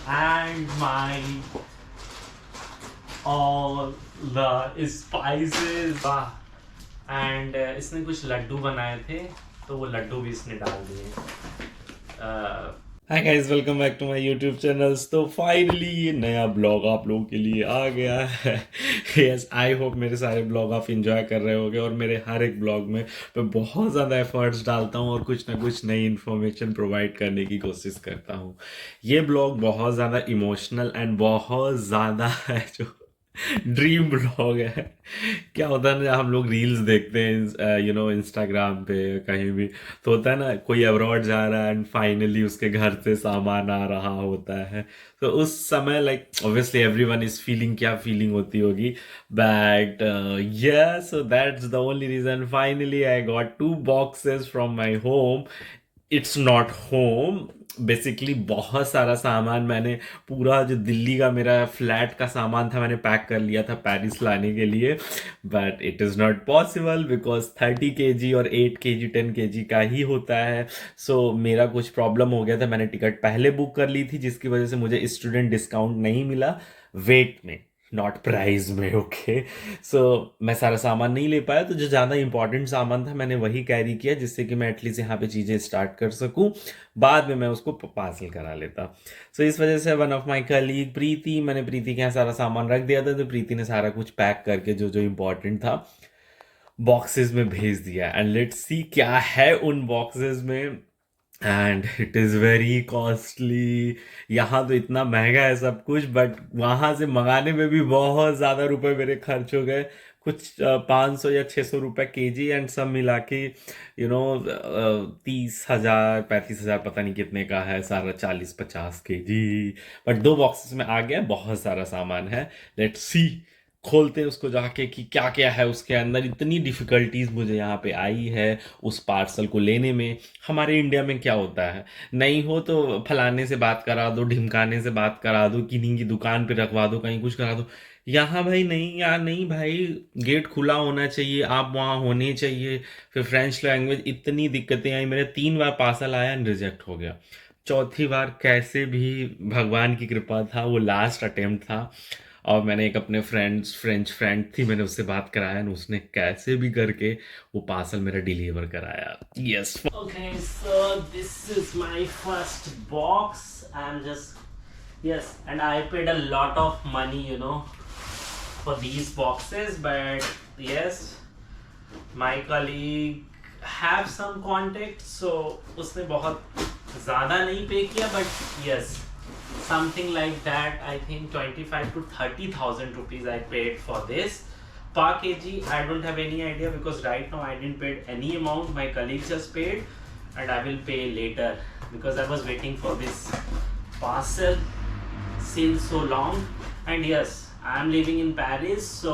and my all the spices and इसने कुछ लड्डू बनाए थे तो वो लड्डू भी इसने डाल दिए। Hi guys, welcome back to my YouTube channels. तो फाइनली ये नया ब्लॉग आप लोगों के लिए आ गया है। यस, आई होप मेरे सारे ब्लॉग आप इंजॉय कर रहे होगे और मेरे हर एक ब्लॉग में मैं बहुत ज़्यादा एफर्ट्स डालता हूँ और कुछ ना कुछ नई इन्फॉर्मेशन प्रोवाइड करने की कोशिश करता हूँ। ये ब्लॉग बहुत ज़्यादा इमोशनल एंड बहुत ज़्यादा है जो ड्रीम ब्लॉग है। क्या होता है ना, हम लोग रील्स देखते हैं इंस्टाग्राम पे कहीं भी, तो होता है ना कोई अब्रॉड जा रहा है एंड फाइनली उसके घर से सामान आ रहा होता है, तो उस समय like obviously everyone is feeling, क्या फीलिंग होती होगी। But yeah, so that's the only reason finally I got 2 boxes from my home. It's not home, basically बहुत सारा सामान मैंने, पूरा जो दिल्ली का मेरा फ्लैट का सामान था मैंने पैक कर लिया था पेरिस लाने के लिए। But it is not possible because 30 kg और 8 kg 10 kg का ही होता है। सो मेरा कुछ प्रॉब्लम हो गया था, मैंने टिकट पहले बुक कर ली थी जिसकी वजह से मुझे स्टूडेंट डिस्काउंट नहीं मिला, वेट में नॉट प्राइस में। ओके, सो मैं सारा सामान नहीं ले पाया, तो जो ज़्यादा इंपॉर्टेंट सामान था मैंने वही कैरी किया जिससे कि मैं एटलीस्ट यहाँ पे चीज़ें स्टार्ट कर सकूँ, बाद में मैं उसको पार्सल करा लेता। सो इस वजह से वन ऑफ माई कलीग प्रीति, मैंने प्रीति के यहाँ सारा सामान रख दिया था, तो प्रीति ने सारा कुछ पैक करके जो जो इम्पोर्टेंट था बॉक्सेस में भेज दिया। एंड लेट्स सी क्या है उन बॉक्सेस में। And it is very costly. यहाँ तो इतना महंगा है सब कुछ, बट वहाँ से मंगाने में भी बहुत ज़्यादा रुपए मेरे खर्च हो गए। कुछ 500 या 600 रुपये kg एंड सब मिला के 30,000 35,000 पता नहीं कितने का है सारा, 40-50 kg। बट 2 बॉक्सेस में आ गया, बहुत सारा सामान है। लेट्स सी, खोलते हैं उसको जाके कि क्या क्या है उसके अंदर। इतनी डिफ़िकल्टीज मुझे यहाँ पे आई है उस पार्सल को लेने में। हमारे इंडिया में क्या होता है, नहीं हो तो फलाने से बात करा दो, ढिमकाने से बात करा दो, किन्हीं की दुकान पे रखवा दो, कहीं कुछ करा दो। यहाँ भाई नहीं, यार नहीं भाई, गेट खुला होना चाहिए, आप वहाँ होने चाहिए। फिर फ्रेंच लैंग्वेज, इतनी दिक्कतें आई। मेरे 3 बार पार्सल आया एंड रिजेक्ट हो गया। चौथी बार कैसे भी, भगवान की कृपा था, वो लास्ट अटेम्प्ट था। और मैंने एक अपने फ्रेंच फ्रेंड थी, मैंने उससे बात कराया और उसने कैसे भी करके वो पार्सल मेरा डिलीवर कराया। Yes, okay, so this is my first box. I am just, yes, and I paid a lot of money for these boxes, but yes, my colleague have some contact, so उसने बहुत ज़्यादा नहीं पे किया, but yes, something like that. I think 25 to 30,000 rupees I paid for this per kg. I don't have any idea because right now I didn't pay any amount. My colleague just paid, and I will pay later because I was waiting for this parcel since so long. And yes, I am living in Paris, so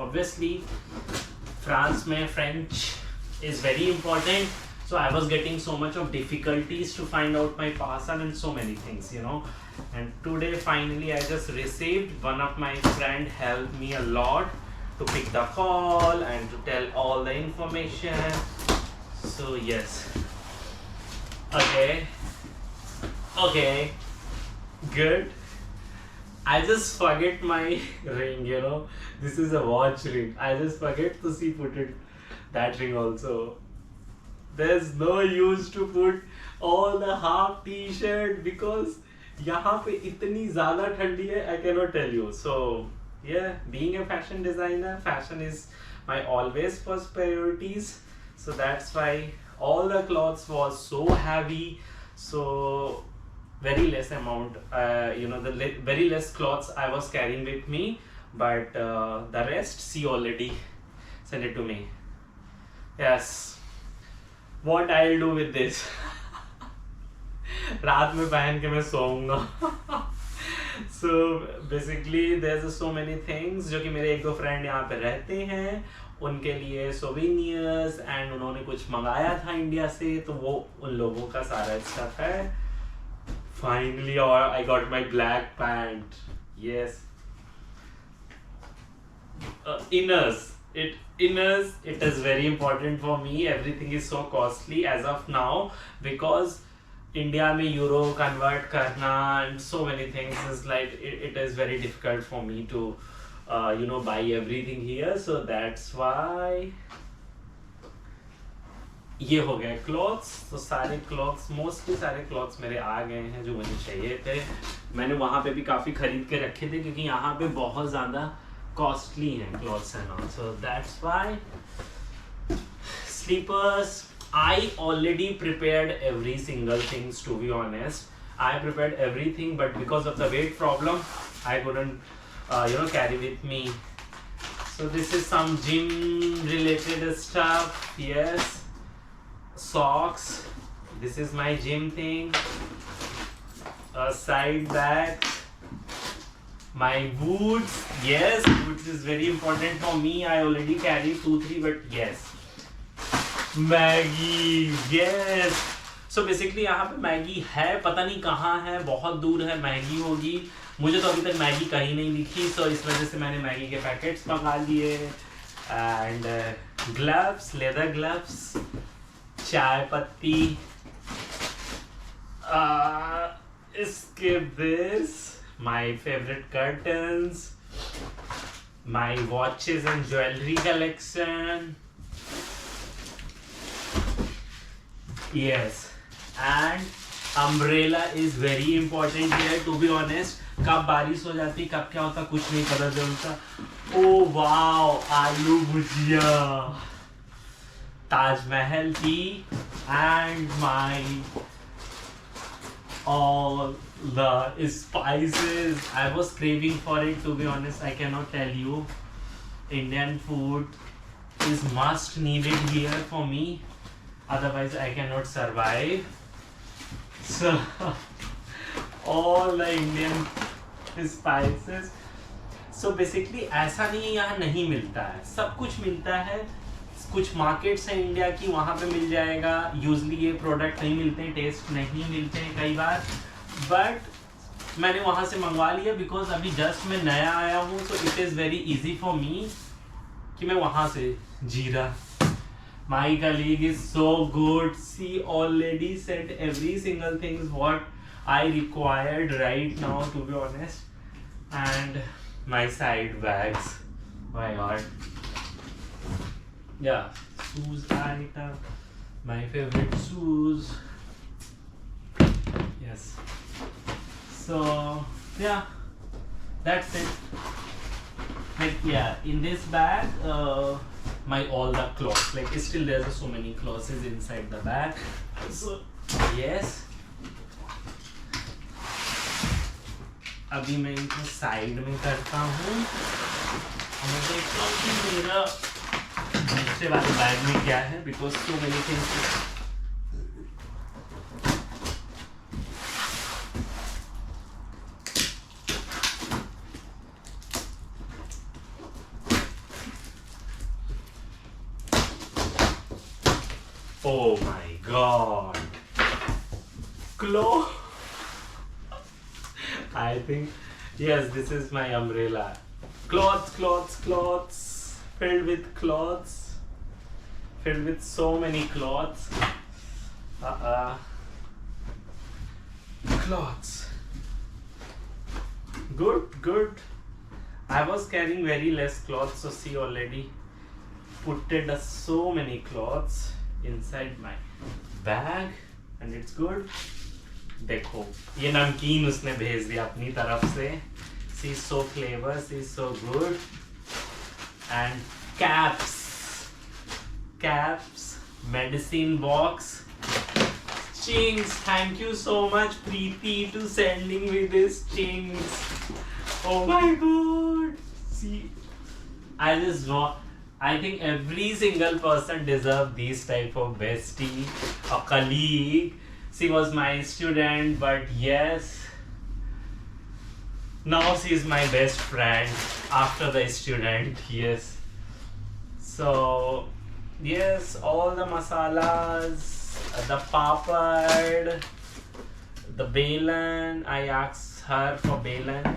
obviously France mein French is very important. So I was getting so much of difficulties to find out my parcel and so many things. And today finally I just received. One of my friend helped me a lot to pick the call and to tell all the information. So yes, okay, good. I just forget my ring. This is a watch ring. I just forget to put it, that ring also. There's no use to put all the half t-shirt because यहाँ पे इतनी ज़्यादा ठंडी है, I cannot tell you. So yeah, being a fashion designer, fashion is my always first priorities. So that's why all the clothes was so heavy. So very less amount, very less clothes I was carrying with me, but the rest she already sent it to me. Yes, what I'll do with this? रात में पहन के मैं सोऊंगा। So basically there's so many things जो कि मेरे 1-2 friend यहाँ पे रहते हैं, उनके लिए सोवेनियर्स एंड उन्होंने कुछ मंगाया था इंडिया से, तो वो उन लोगों का सारा स्टफ है। Finally, I got my black pant. Yes. Inners. It is very important for me. Everything is so costly as of now because India में यूरो कन्वर्ट करना and so many things is like it is very difficult for me two by everything here, so that's why ये हो गए clothes. तो सारे clothes, mostly सारे clothes मेरे आ गए हैं जो मुझे चाहिए थे। मैंने वहाँ पे भी काफ़ी खरीद के रखे थे क्योंकि यहाँ पे बहुत ज़्यादा कॉस्टली हैं clothes and all, so that's why. Sleepers, I already prepared every single things, to be honest. I prepared everything, but because of the weight problem, I couldn't, carry with me. So this is some gym related stuff. Yes, socks. This is my gym thing. A side bag. My boots. Yes, boots is very important for me. I already carry 2-3, but yes. Maggi, yes. So basically यहाँ पे Maggi है, पता नहीं कहाँ है, बहुत दूर है। मैगी होगी, मुझे तो अभी तक मैगी कहीं नहीं दिखी, सो इस वजह से मैंने मैगी के पैकेट्स मंगा लिए। एंड ग्लव्स, लेदर ग्लव्स, चाय पत्ती, इसके this my favourite curtains, my watches and jewellery collection. Yes, and umbrella is very important here, to be honest. कब बारिश हो जाती, कब क्या होता, कुछ नहीं पता चलता। Oh wow, aloo bhujia, Taj Mahal tea, and my all the spices. I was craving for it, to be honest. I cannot tell you. Indian food is must needed here for me. Otherwise I cannot survive. So all the Indian spices. So basically ऐसा नहीं है यहाँ नहीं मिलता है, सब कुछ मिलता है। कुछ मार्केट्स हैं इंडिया की, वहाँ पे मिल जाएगा। यूजली ये प्रोडक्ट नहीं मिलते, टेस्ट नहीं मिलते हैं कई बार, बट मैंने वहाँ से मंगवा लिया बिकॉज अभी जस्ट मैं नया आया हूँ, so it is very easy for me कि मैं वहाँ से जीरा। My colleague is so good. She already sent every single thing what I required right now, to be honest. And my side bags. My God. Yeah, shoes item. My favorite shoes. Yes. So yeah, that's it. Like yeah, in this bag. My all the clothes, like still there's so many clothes inside the bag, so yes। अभी मैं इनको side में करता हूँ, मैं देखता हूँ कि मेरा दूसरे वाले बैग में क्या है, because so many things. Oh my God. Clothes. I think, yes, this is my umbrella. Clothes. Filled with clothes. Filled with so many clothes. Clothes. Good. I was carrying very less clothes, so see already putted so many clothes inside my bag and it's good। देखो ये नमकीन उसने भेज दिया अपनी तरफ से, she is so clever, she is so good। and caps, medicine box, chings, thank you so much Preeti to sending me this chings। oh my God, see, I think every single person deserves these type of bestie, a colleague. She was my student, but yes, now she is my best friend after the student. Yes. So yes, all the masalas, the papad, the belan. I asked her for belan.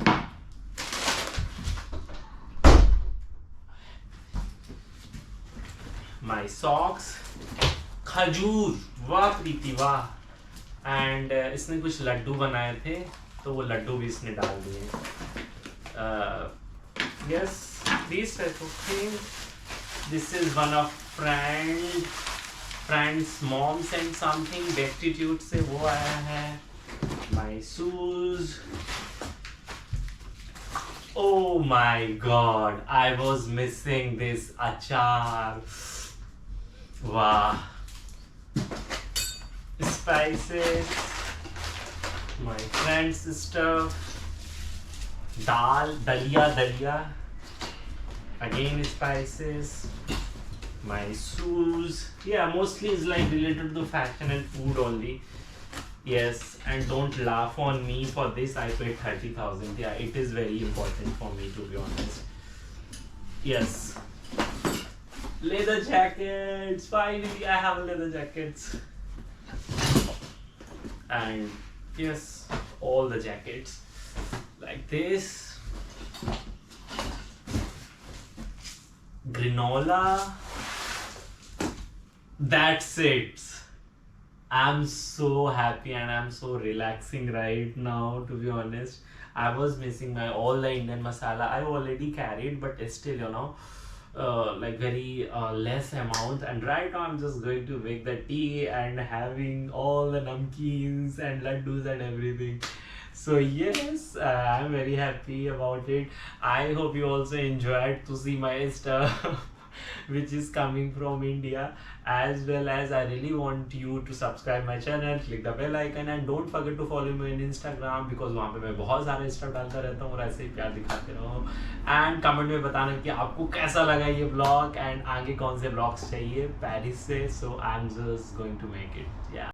My socks, khajur, वाह प्रीति वाह, and इसने कुछ लड्डू बनाए थे, तो वो लड्डू भी इसने डाल दिए। Yes, this type of thing. This is one of friends mom send something destitute से, वो आया है। My shoes. Oh my god, I was missing this achar. Wow. Spices. My friend's stuff. Dalia. Again spices. My shoes. Yeah, mostly it's like related to fashion and food only. Yes, and don't laugh on me for this. I paid 30,000. Yeah, it is very important for me, to be honest. Yes. Leather jackets. Finally, I have leather jackets. And yes, all the jackets like this. Granola. That's it. I'm so happy and I'm so relaxing right now, to be honest. I was missing my all the Indian masala I already carried, but still, like very less amount. And right now I'm just going to make the tea and having all the namkeens and laddus and everything. So yes, I'm very happy about it. I hope you also enjoyed to see my stuff which is coming from India, as well as I really want you to subscribe my channel, click the bell icon and don't forget to follow me on Instagram, because वहाँ पे मैं बहुत सारे stuff डालता रहता हूँ और ऐसे ही प्यार दिखाते रहो। एंड कमेंट में बताना कि आपको कैसा लगा ये ब्लॉग एंड आगे कौन से ब्लॉग्स चाहिए पेरिस से। So I am just going to make it. या